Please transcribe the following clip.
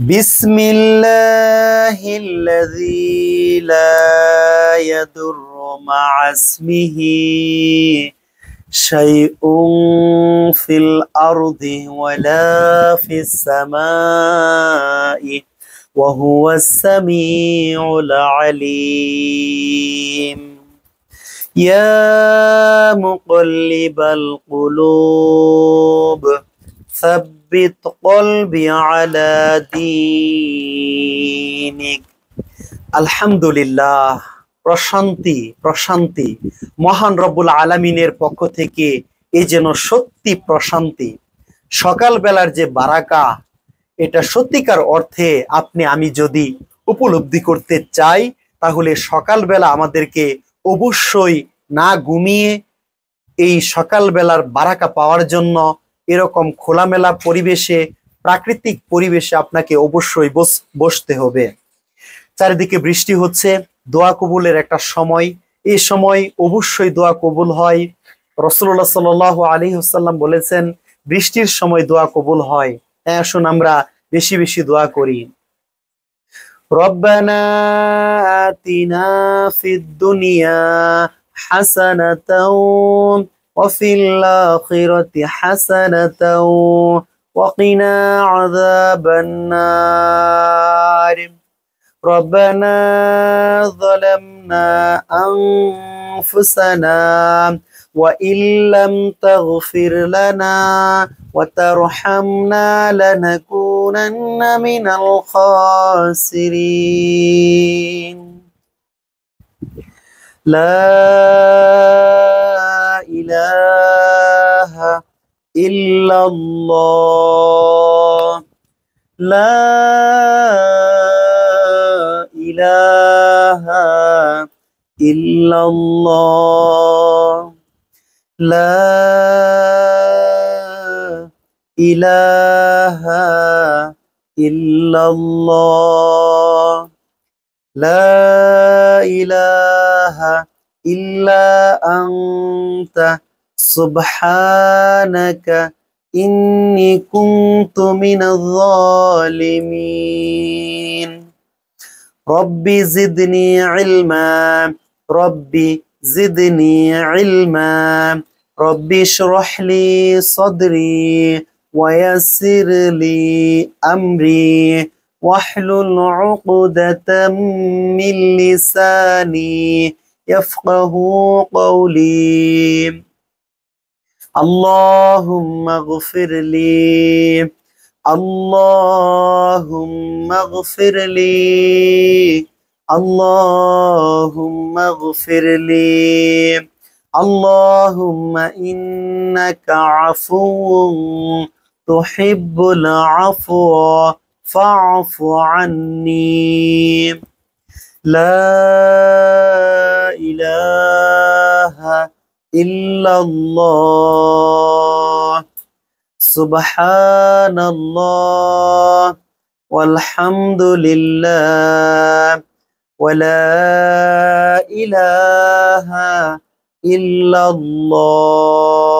بسم الله الذي لا يضر مع اسمه شيء في الأرض ولا في السماء وهو السميع العليم يا مقلب القلوب ثبت قلبي على دينك আলহামদুলিল্লাহ। প্রশান্তি প্রশান্তি মহান রব্বুল আলামিনের পক্ষ থেকে এই যেন সত্যি প্রশান্তি। সকালবেলার যে বারাকা, এটা সত্যিকার অর্থে আপনি আমি যদি উপলব্ধি করতে চাই তাহলে সকালবেলা আমাদেরকে অবশ্যই না ঘুমিয়ে এই সকালবেলার বারাকা পাওয়ার জন্য এরকম খোলামেলা পরিবেশে, প্রাকৃতিক পরিবেশে আপনাকে অবশ্যই বসতে হবে। চারিদিকে বৃষ্টি হচ্ছে, দোয়া কবুলের একটা সময়। এই সময় অবশ্যই দোয়া কবুল হয়। রাসূলুল্লাহ সাল্লাল্লাহু আলাইহি ওয়াসাল্লাম বলেছেন বৃষ্টির সময় দোয়া কবুল হয়। আসুন আমরা বেশি বেশি দোয়া করি। রব্বানা আতিনা ফিদ দুনিয়া হাসানাতাও ওয়া ফিল আখিরাতি হাসানাতাও ওয়া কিনা আযাবান নার। ربنا ظلمنا أنفسنا وإن لم تغفر لنا وترحمنا لنكونن من الخاسرين لا إله إلا الله لا إله إلا الله لا إله إلا الله لا إله إلا أنت سبحانك إني كنت من الظالمين ربي زدني علما ربي زدني علما ربي اشرح لي صدري ويسر لي أمري واحلل عقدة من لساني يفقه قولي اللهم اغفر لي اللهم اغفر لي اللهم اغفر لي اللهم إنك عفو تحب العفو فاعف عني لا إله إلا الله سبحان الله والحمد لله ولا إله إلا الله